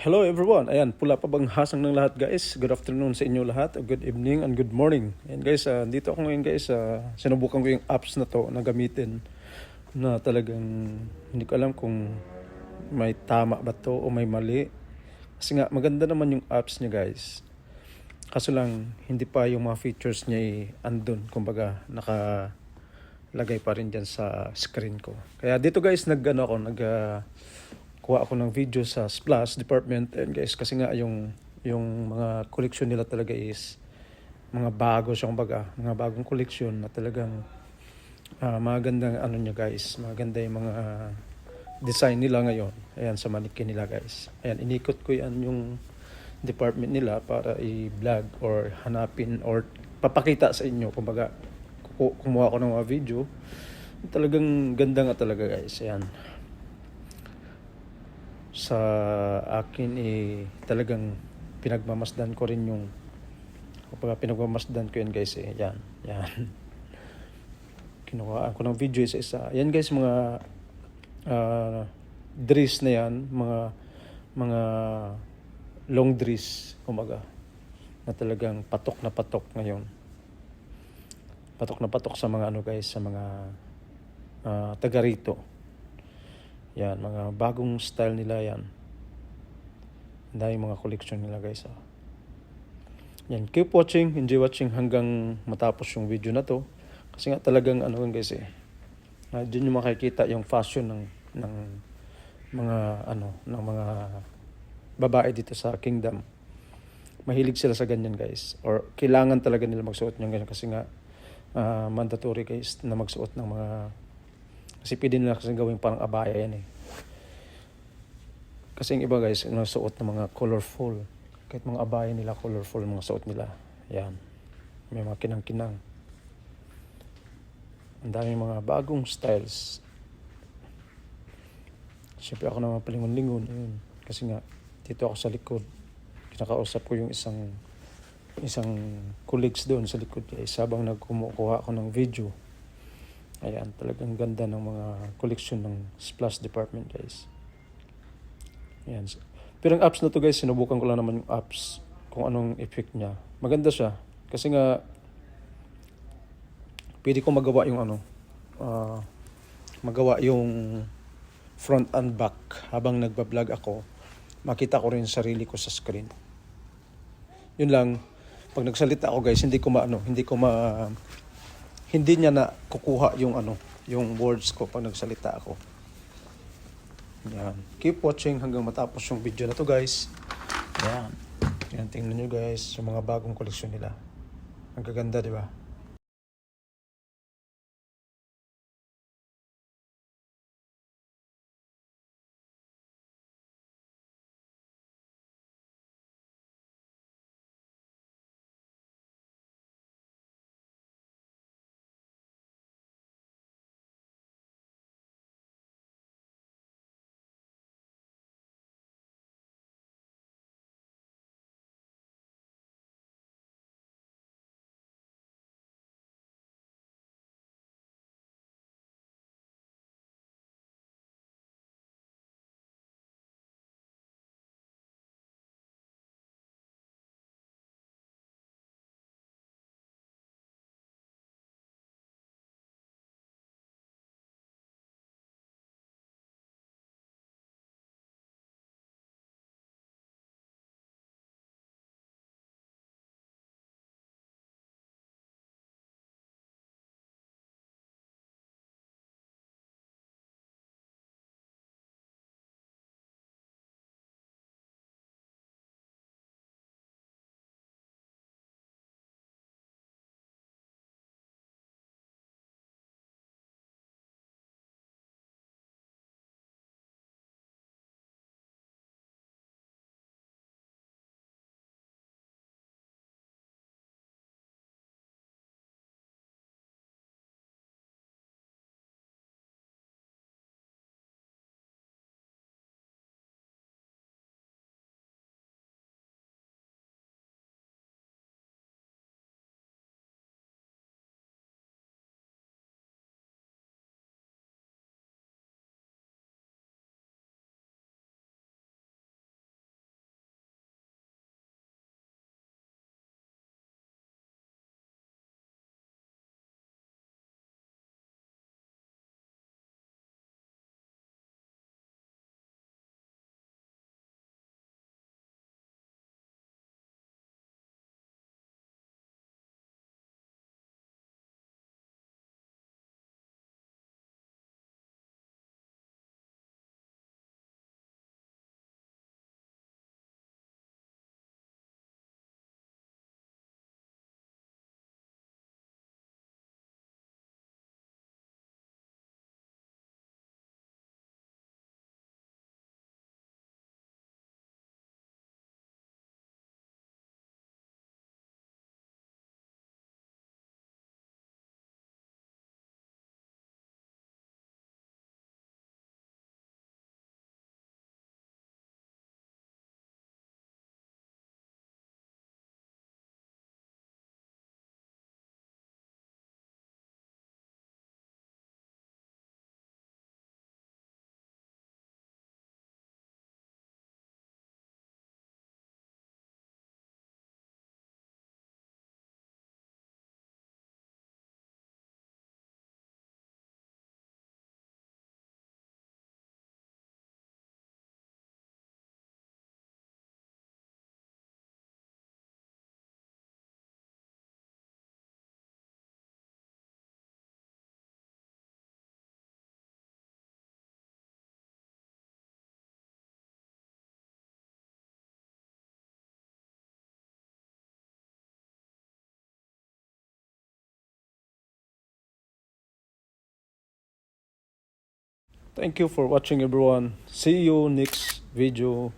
Hello everyone. Ayan, pula pa bang hasang ng lahat guys? Good afternoon sa inyo lahat, good evening and good morning. Ayan guys, dito ako ngayon guys, sinubukan ko yung apps na to na gamitin na talagang hindi ko alam kung may tama ba to o may mali. Kasi nga maganda naman yung apps niya guys. Kaso lang hindi pa yung mga features niya andun, kumbaga nakalagay pa rin dyan sa screen ko. Kaya dito guys, kuha ako ng video sa Splash Department and guys kasi nga yung mga collection nila talaga is mga bago siya, kumbaga mga bagong collection na talagang magandang ano niya guys, maganda yung mga design nila ngayon. Ayan, sa mannequin nila guys. Ayan, inikot ko yan yung department nila para i-vlog or hanapin or papakita sa inyo, kumbaga kumuha ko ng mga video. Talagang ganda nga talaga guys. Ayan, sa akin talagang pinagmamasdan ko rin yung, kapag pinagmamasdan ko yan guys yan kinuhaan ko ng video isa yan guys, mga dress na yan, mga long dress kumbaga, na talagang patok ngayon, patok na patok sa mga ano guys, sa mga taga rito. Yan, mga bagong style nila yan. Dahil mga collection nila guys. Yan, keep watching, enjoy watching hanggang matapos yung video na to. Kasi nga talagang ano guys dyan yung makikita yung fashion ng mga ng mga babae dito sa Kingdom. Mahilig sila sa ganyan guys. Or kailangan talaga nila magsuot ng ganyan kasi nga mandatory guys na magsuot ng mga, kasi pwede nila kasi gawing parang abaya yan Kasi yung iba guys, nasuot ng mga colorful. Kahit mga abaya nila, colorful mga suot nila. Yan. May mga kinang-kinang. Ang daming mga bagong styles. Siyempre ako naman palingon-lingon. Ayun. Kasi nga, dito ako sa likod. Kinakausap ko yung isang colleagues doon sa likod guys. Habang nagkumukuha ako ng video. Ayan, talagang ganda ng mga collection ng Splash Department guys. Ayan. Pero yung apps na to guys, sinubukan ko lang naman yung apps kung anong effect niya. Maganda siya. Kasi nga, pwede ko magawa yung magawa yung front and back habang nagbablog ako. Makita ko rin sarili ko sa screen. Yun lang. Pag nagsalita ako guys, hindi niya na kukuha yung words ko pag nagsalita ako. Yan. Keep watching hanggang matapos yung video na to guys. Yan. Yan, tingnan nyo guys yung mga bagong koleksyon nila. Ang gaganda, di ba? Thank you for watching everyone. See you next video.